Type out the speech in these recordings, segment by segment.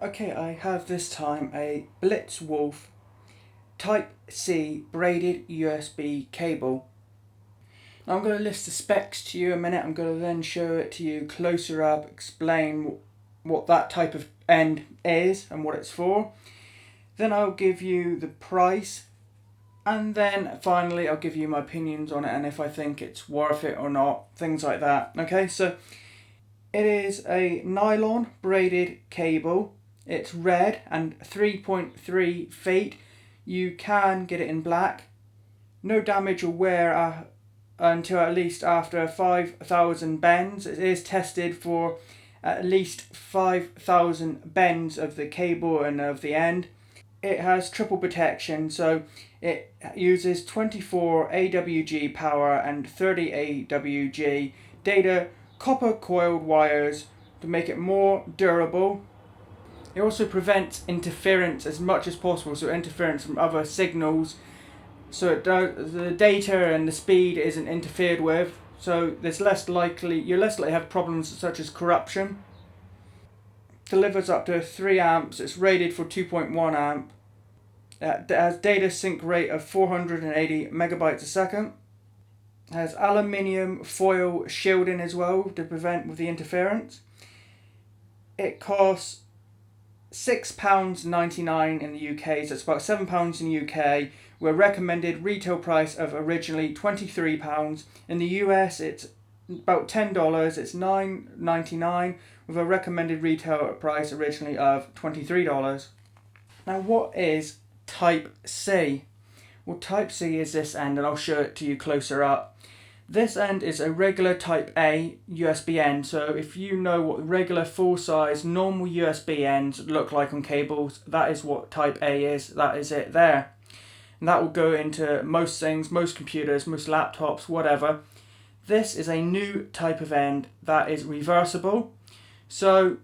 Okay, I have this time a BlitzWolf Type-C braided USB cable. Now I'm going to list the specs to you in a minute. I'm going to then show it to you closer up, explain what that type of end is and what it's for. Then I'll give you the price, and then finally I'll give you my opinions on it and if I think it's worth it or not, things like that. Okay, so it is a nylon braided cable. It's red and 3.3 feet. You can get it in black. No damage or wear until at least after 5,000 bends. It is tested for at least 5,000 bends of the cable and of the end. It has triple protection, so it uses 24 AWG power and 30 AWG data copper coiled wires to make it more durable. It also prevents interference as much as possible, so interference from other signals, so it does, the data and the speed isn't interfered with, so you're less likely to have problems such as corruption. Delivers up to 3 amps. It's rated for 2.1 amp. It has data sync rate of 480 megabytes a second. It has aluminium foil shielding as well to prevent with the interference. It costs £6.99 in the UK, so it's about £7 in the UK, with a recommended retail price of originally £23. In the US it's about $10, it's $9.99 with a recommended retail price originally of $23. Now what is Type-C? Well, Type-C is this end, and I'll show it to you closer up. This end is a regular Type A USB end, so if you know what regular full-size normal USB ends look like on cables, that is what Type A is, that is it there. And that will go into most things, most computers, most laptops, whatever. This is a new type of end that is reversible. So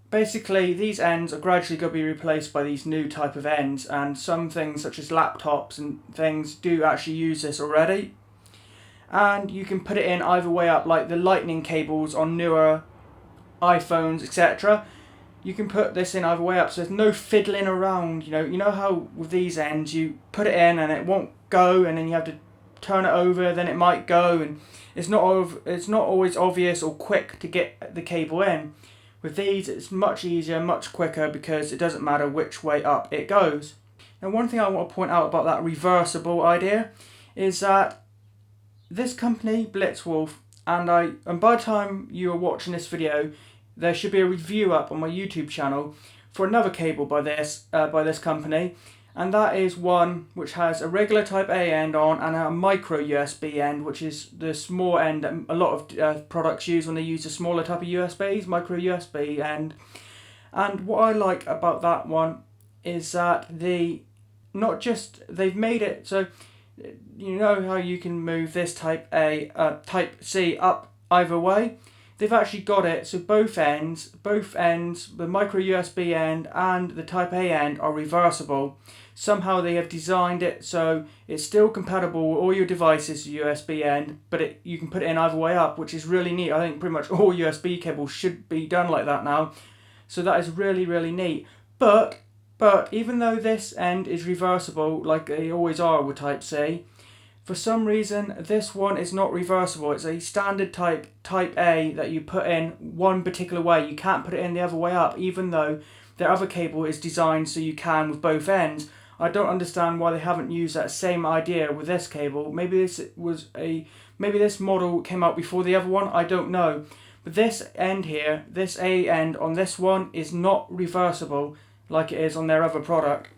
basically these ends are gradually going to be replaced by these new type of ends, and some things such as laptops and things do actually use this already. And you can put it in either way up, like the lightning cables on newer iPhones, etc. You can put this in either way up, so there's no fiddling around. You know how with these ends you put it in and it won't go, and then you have to turn it over, then it might go, and it's not always obvious or quick to get the cable in. With these it's much easier, much quicker, because it doesn't matter which way up it goes. Now one thing I want to point out about that reversible idea is that this company, BlitzWolf, and by the time you are watching this video, there should be a review up on my YouTube channel for another cable by this company, and that is one which has a regular Type A end on and a micro USB end, which is the small end that a lot of products use when they use the smaller type of USBs, micro USB end. And what I like about that one is that they've made it so, you know how you can move this Type C up either way? They've actually got it so both ends, the micro USB end and the Type A end are reversible. Somehow they have designed it so it's still compatible with all your devices USB end, but you can put it in either way up, which is really neat. I think pretty much all USB cables should be done like that now. So that is really, really neat. But even though this end is reversible, like they always are with Type-C, for some reason this one is not reversible. It's a standard Type A that you put in one particular way. You can't put it in the other way up, even though the other cable is designed so you can with both ends. I don't understand why they haven't used that same idea with this cable. Maybe this model came out before the other one, I don't know. But this end here, this A end on this one, is not reversible like it is on their other product.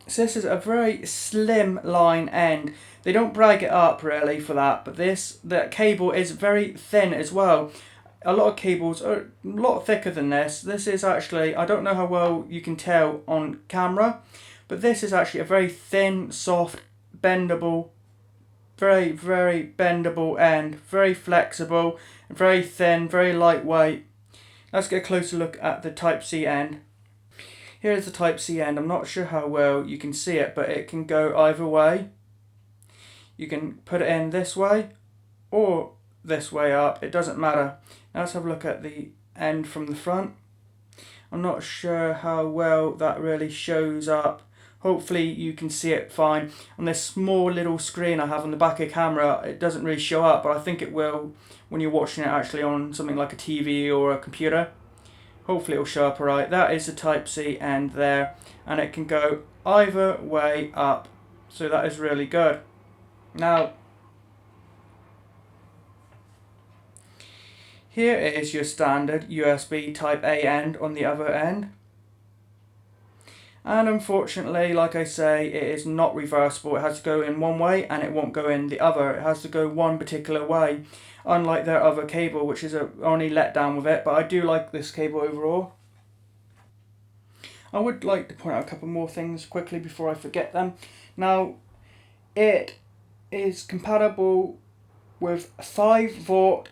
So this is a very slim line end. They don't brag it up really for that, but the cable is very thin as well. A lot of cables are a lot thicker than this. This is actually, I don't know how well you can tell on camera, but this is actually a very thin, soft, bendable, very, very bendable end. Very flexible, very thin, very lightweight. Let's get a closer look at the Type-C end. Here's the Type-C end. I'm not sure how well you can see it, but it can go either way. You can put it in this way or this way up. It doesn't matter. Now let's have a look at the end from the front. I'm not sure how well that really shows up. Hopefully you can see it fine. On this small little screen I have on the back of the camera, it doesn't really show up, but I think it will when you're watching it actually on something like a TV or a computer. Hopefully it'll show up alright. That is the Type-C end there, and it can go either way up. So that is really good. Now, here is your standard USB Type-A end on the other end. And unfortunately, like I say, it is not reversible. It has to go in one way and it won't go in the other. It has to go one particular way, unlike their other cable, which is only let down with it. But I do like this cable overall. I would like to point out a couple more things quickly before I forget them. Now, it is compatible with 5 volt,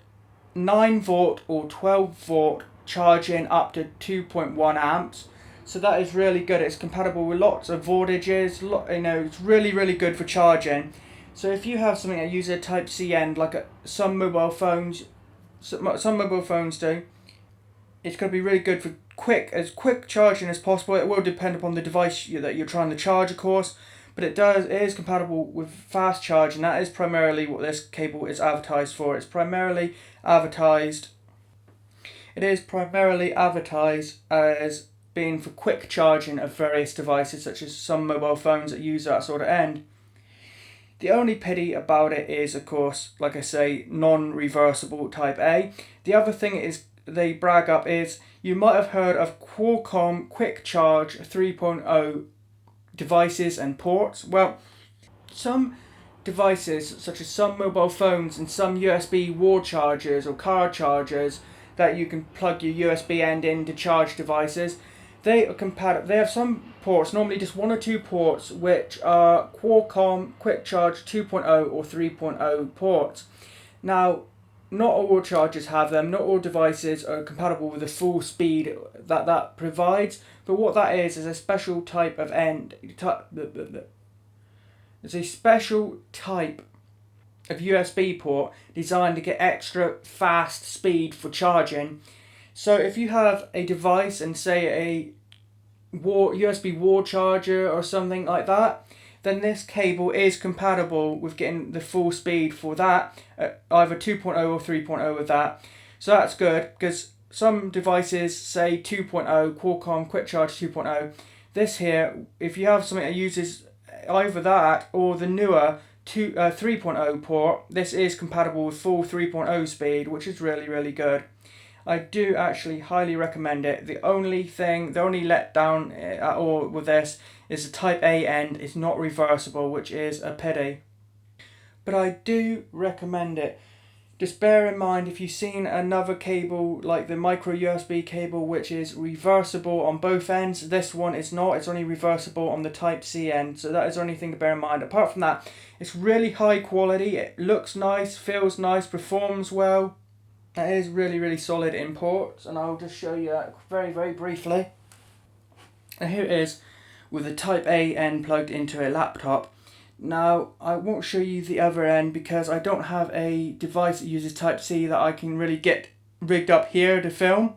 9 volt or 12 volt charging up to 2.1 amps. So that is really good. It's compatible with lots of voltages. It's really good for charging. So if you have something that uses a Type-C end, like some mobile phones do, it's going to be really good for quick charging as possible. It will depend upon the device that you're trying to charge, of course, but it is compatible with fast charging. That is primarily what this cable is advertised for. It is primarily advertised as being for quick charging of various devices, such as some mobile phones that use that sort of end. The only pity about it is, of course, like I say, non-reversible Type-A. The other thing is they brag up is you might have heard of Qualcomm Quick Charge 3.0 devices and ports. Well, some devices, such as some mobile phones and some USB wall chargers or car chargers that you can plug your USB end in to charge devices, they are compatible. They have some ports, normally just 1 or 2 ports, which are Qualcomm Quick Charge 2.0 or 3.0 ports. Now, not all chargers have them. Not all devices are compatible with the full speed that provides. But what that is a special type of end. It's a special type of USB port designed to get extra fast speed for charging. So if you have a device and say a USB wall charger or something like that, then this cable is compatible with getting the full speed for that, either 2.0 or 3.0 with that. So that's good, because some devices say 2.0, Qualcomm Quick Charge 2.0. This here, if you have something that uses either that or the newer 3.0 port, this is compatible with full 3.0 speed, which is really good. I do actually highly recommend it. The only letdown at all with this is the Type-A end is not reversible, which is a pity. But I do recommend it. Just bear in mind, if you've seen another cable like the micro USB cable, which is reversible on both ends, this one is not. It's only reversible on the Type-C end. So that is the only thing to bear in mind. Apart from that, it's really high quality. It looks nice, feels nice, performs well. It is really solid in ports, and I'll just show you that very briefly. And here it is with the Type-A end plugged into a laptop. Now, I won't show you the other end because I don't have a device that uses Type-C that I can really get rigged up here to film.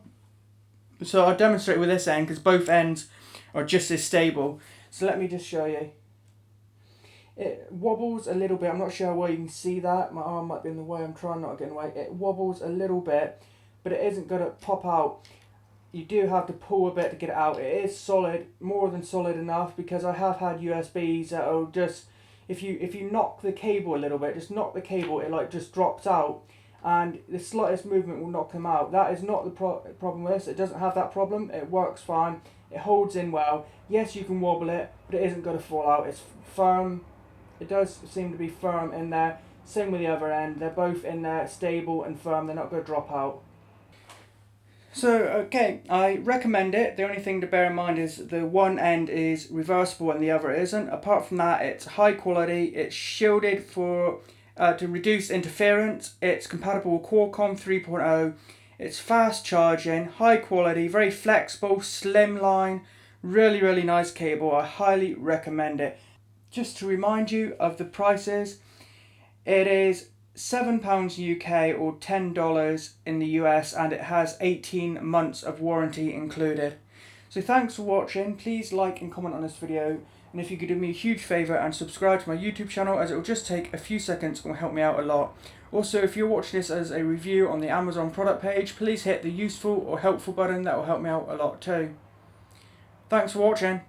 So I'll demonstrate with this end because both ends are just as stable. So let me just show you. It wobbles a little bit. I'm not sure how well you can see that. My arm might be in the way. I'm trying not to get in the way. It wobbles a little bit, but it isn't going to pop out. You do have to pull a bit to get it out. It is solid, more than solid enough, because I have had USBs that will just, if you knock the cable a little bit, just knock the cable, it just drops out, and the slightest movement will knock them out. That is not the problem with this. It doesn't have that problem. It works fine. It holds in well. Yes, you can wobble it, but it isn't going to fall out. It's firm. It does seem to be firm in there. Same with the other end. They're both in there, stable and firm. They're not going to drop out. So, okay, I recommend it. The only thing to bear in mind is the one end is reversible and the other isn't. Apart from that, it's high quality. It's shielded to reduce interference. It's compatible with Qualcomm 3.0. It's fast charging, high quality, very flexible, slimline. Really nice cable. I highly recommend it. Just to remind you of the prices, it is £7 UK or $10 in the US, and it has 18 months of warranty included. So thanks for watching. Please like and comment on this video, and if you could do me a huge favour and subscribe to my YouTube channel, as it will just take a few seconds and will help me out a lot. Also, if you're watching this as a review on the Amazon product page, please hit the useful or helpful button. That will help me out a lot too. Thanks for watching.